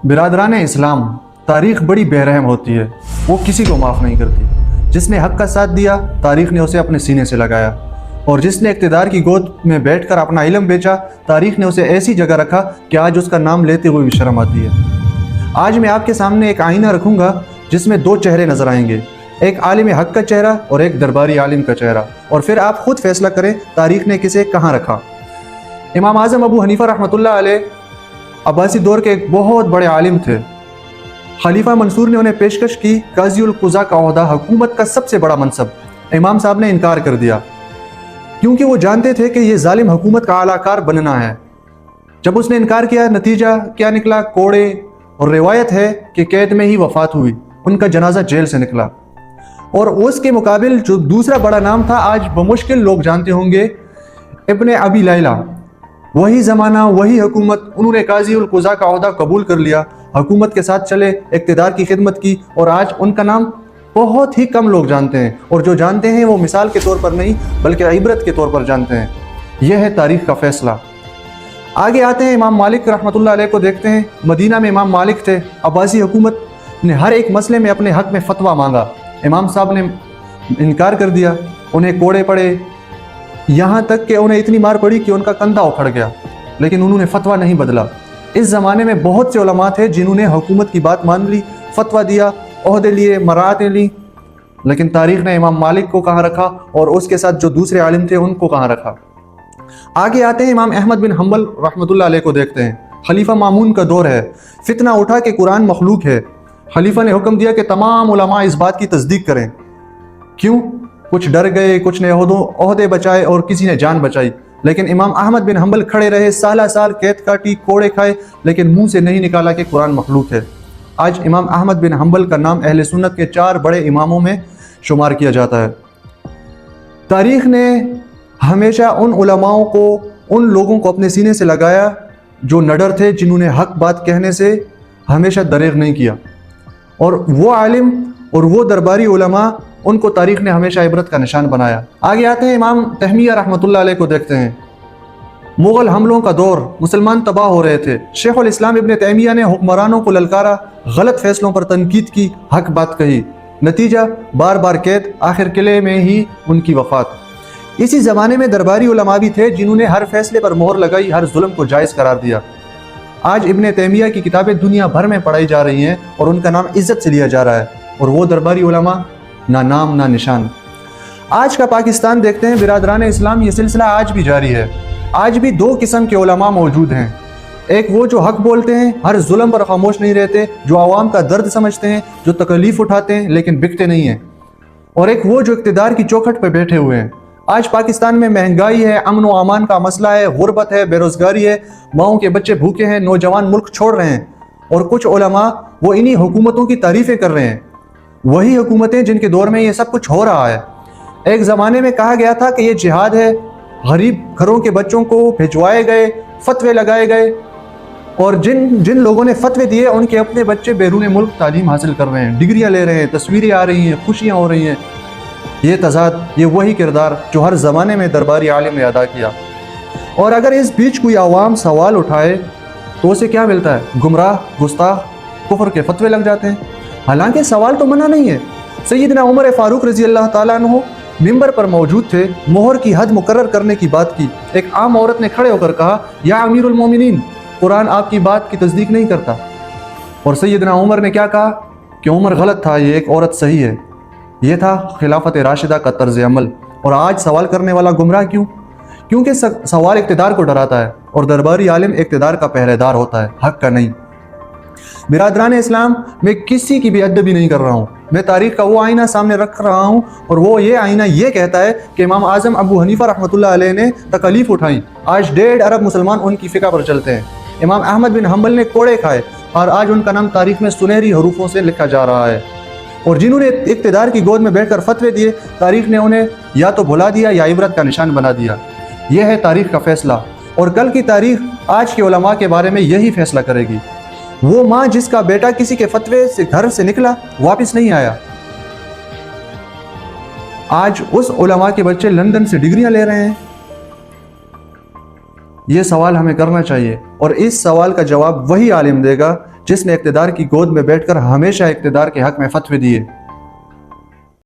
برادران اسلام، تاریخ بڑی بے رحم ہوتی ہے، وہ کسی کو معاف نہیں کرتی۔ جس نے حق کا ساتھ دیا، تاریخ نے اسے اپنے سینے سے لگایا، اور جس نے اقتدار کی گود میں بیٹھ کر اپنا علم بیچا، تاریخ نے اسے ایسی جگہ رکھا کہ آج اس کا نام لیتے ہوئے بھی شرم آتی ہے۔ آج میں آپ کے سامنے ایک آئینہ رکھوں گا جس میں دو چہرے نظر آئیں گے، ایک عالم حق کا چہرہ اور ایک درباری عالم کا چہرہ، اور پھر آپ خود فیصلہ کریں تاریخ نے کسے کہاں رکھا۔ امام اعظم ابو حنیفہ رحمۃ اللہ علیہ عباسی دور کے ایک بہت بڑے عالم تھے۔ خلیفہ منصور نے انہیں پیشکش کی قاضی القضاء کا عہدہ، حکومت کا سب سے بڑا منصب۔ امام صاحب نے انکار کر دیا کیونکہ وہ جانتے تھے کہ یہ ظالم حکومت کا اعلیٰ کار بننا ہے۔ جب اس نے انکار کیا، نتیجہ کیا نکلا؟ کوڑے، اور روایت ہے کہ قید میں ہی وفات ہوئی، ان کا جنازہ جیل سے نکلا۔ اور اس کے مقابل جو دوسرا بڑا نام تھا، آج بمشکل لوگ جانتے ہوں گے، ابن ابی لیلہ، وہی زمانہ وہی حکومت، انہوں نے قاضی القضاء کا عہدہ قبول کر لیا، حکومت کے ساتھ چلے، اقتدار کی خدمت کی، اور آج ان کا نام بہت ہی کم لوگ جانتے ہیں، اور جو جانتے ہیں وہ مثال کے طور پر نہیں بلکہ عبرت کے طور پر جانتے ہیں۔ یہ ہے تاریخ کا فیصلہ۔ آگے آتے ہیں، امام مالک رحمۃ اللہ علیہ کو دیکھتے ہیں۔ مدینہ میں امام مالک تھے۔ عباسی حکومت نے ہر ایک مسئلے میں اپنے حق میں فتویٰ مانگا، امام صاحب نے انکار کر دیا، انہیں کوڑے پڑے، یہاں تک کہ انہیں اتنی مار پڑی کہ ان کا کندھا اکھڑ گیا، لیکن انہوں نے فتویٰ نہیں بدلا۔ اس زمانے میں بہت سے علماء تھے جنہوں نے حکومت کی بات مان لی، فتویٰ دیا، عہدے لیے، مراعاتیں لی، لیکن تاریخ نے امام مالک کو کہاں رکھا اور اس کے ساتھ جو دوسرے عالم تھے ان کو کہاں رکھا۔ آگے آتے ہیں، امام احمد بن حنبل رحمۃ اللہ علیہ کو دیکھتے ہیں۔ خلیفہ مامون کا دور ہے، فتنہ اٹھا کہ قرآن مخلوق ہے۔ خلیفہ نے حکم دیا کہ تمام علماء اس بات کی تصدیق کریں۔ کیوں؟ کچھ ڈر گئے، کچھ نے عہدے بچائے اور کسی نے جان بچائی، لیکن امام احمد بن حنبل کھڑے رہے، سالہ سال قید کاٹی، کوڑے کھائے، لیکن منہ سے نہیں نکالا کہ قرآن مخلوق ہے۔ آج امام احمد بن حنبل کا نام اہل سنت کے 4 بڑے اماموں میں شمار کیا جاتا ہے۔ تاریخ نے ہمیشہ ان علماؤں کو، ان لوگوں کو اپنے سینے سے لگایا جو نڈر تھے، جنہوں نے حق بات کہنے سے ہمیشہ دریغ نہیں کیا، اور وہ عالم اور وہ درباری علماء، ان کو تاریخ نے ہمیشہ عبرت کا نشان بنایا۔ آگے آتے ہیں، امام تیمیہ رحمۃ اللہ علیہ کو دیکھتے ہیں۔ مغل حملوں کا دور، مسلمان تباہ ہو رہے تھے۔ شیخ الاسلام ابن تیمیہ نے حکمرانوں کو للکارا، غلط فیصلوں پر تنقید کی، حق بات کہی، نتیجہ بار بار قید، آخر قلعے میں ہی ان کی وفات۔ اسی زمانے میں درباری علماء بھی تھے جنہوں نے ہر فیصلے پر مہر لگائی، ہر ظلم کو جائز قرار دیا۔ آج ابن تیمیہ کی کتابیں دنیا بھر میں پڑھائی جا رہی ہیں اور ان کا نام عزت سے لیا جا رہا ہے، اور وہ درباری علماء نہ نام نہ نشان۔ آج کا پاکستان دیکھتے ہیں، برادران اسلام، یہ سلسلہ آج بھی جاری ہے۔ آج بھی 2 قسم کے علماء موجود ہیں، ایک وہ جو حق بولتے ہیں، ہر ظلم پر خاموش نہیں رہتے، جو عوام کا درد سمجھتے ہیں، جو تکلیف اٹھاتے ہیں لیکن بکتے نہیں ہیں، اور ایک وہ جو اقتدار کی چوکھٹ پہ بیٹھے ہوئے ہیں۔ آج پاکستان میں مہنگائی ہے، امن و امان کا مسئلہ ہے، غربت ہے، بے روزگاری ہے، ماؤں کے بچے بھوکے ہیں، نوجوان ملک چھوڑ رہے ہیں، اور کچھ علماء وہ انہی حکومتوں کی تعریفیں کر رہے ہیں، وہی حکومتیں جن کے دور میں یہ سب کچھ ہو رہا ہے۔ ایک زمانے میں کہا گیا تھا کہ یہ جہاد ہے، غریب گھروں کے بچوں کو بھجوائے گئے، فتوے لگائے گئے، اور جن لوگوں نے فتوے دیے ان کے اپنے بچے بیرون ملک تعلیم حاصل کر رہے ہیں، ڈگریاں لے رہے ہیں، تصویریں آ رہی ہیں، خوشیاں ہو رہی ہیں۔ یہ تضاد، یہ وہی کردار جو ہر زمانے میں درباری عالم نے ادا کیا۔ اور اگر اس بیچ کوئی عوام سوال اٹھائے تو اسے کیا ملتا ہے؟ گمراہ، گستاخ، کفر کے فتوے لگ جاتے ہیں، حالانکہ سوال تو منع نہیں ہے۔ سیدنا عمر فاروق رضی اللہ تعالیٰ عنہ ممبر پر موجود تھے، مہر کی حد مقرر کرنے کی بات کی۔ ایک عام عورت نے کھڑے ہو کر کہا، یا امیر المومنین، قرآن آپ کی بات کی تصدیق نہیں کرتا، اور سیدنا عمر نے کیا کہا کہ عمر غلط تھا، یہ ایک عورت صحیح ہے۔ یہ تھا خلافت راشدہ کا طرز عمل۔ اور آج سوال کرنے والا گمراہ کیوں؟ کیونکہ سوال اقتدار کو ڈراتا ہے، اور درباری عالم اقتدار کا پہرے دار ہوتا ہے، حق کا نہیں۔ برادران اسلام، میں کسی کی بھی ادبی نہیں کر رہا ہوں، میں تاریخ کا وہ آئینہ سامنے رکھ رہا ہوں، اور وہ یہ آئینہ یہ کہتا ہے کہ امام اعظم ابو حنیفہ رحمۃ اللہ علیہ نے تکالیف اٹھائیں، آج 1.5 ارب مسلمان ان کی فقہ پر چلتے ہیں۔ امام احمد بن حنبل نے کوڑے کھائے، اور آج ان کا نام تاریخ میں سنہری حروفوں سے لکھا جا رہا ہے۔ اور جنہوں نے اقتدار کی گود میں بیٹھ کر فتوے دیے، تاریخ نے انہیں یا تو بھلا دیا یا عبرت کا نشان بنا دیا۔ یہ ہے تاریخ کا فیصلہ، اور کل کی تاریخ آج کے علماء کے بارے میں یہی فیصلہ کرے گی۔ وہ ماں جس کا بیٹا کسی کے فتوے سے گھر سے نکلا، واپس نہیں آیا، آج اس علماء کے بچے لندن سے ڈگریاں لے رہے ہیں۔ یہ سوال ہمیں کرنا چاہیے، اور اس سوال کا جواب وہی عالم دے گا جس نے اقتدار کی گود میں بیٹھ کر ہمیشہ اقتدار کے حق میں فتوے دیے۔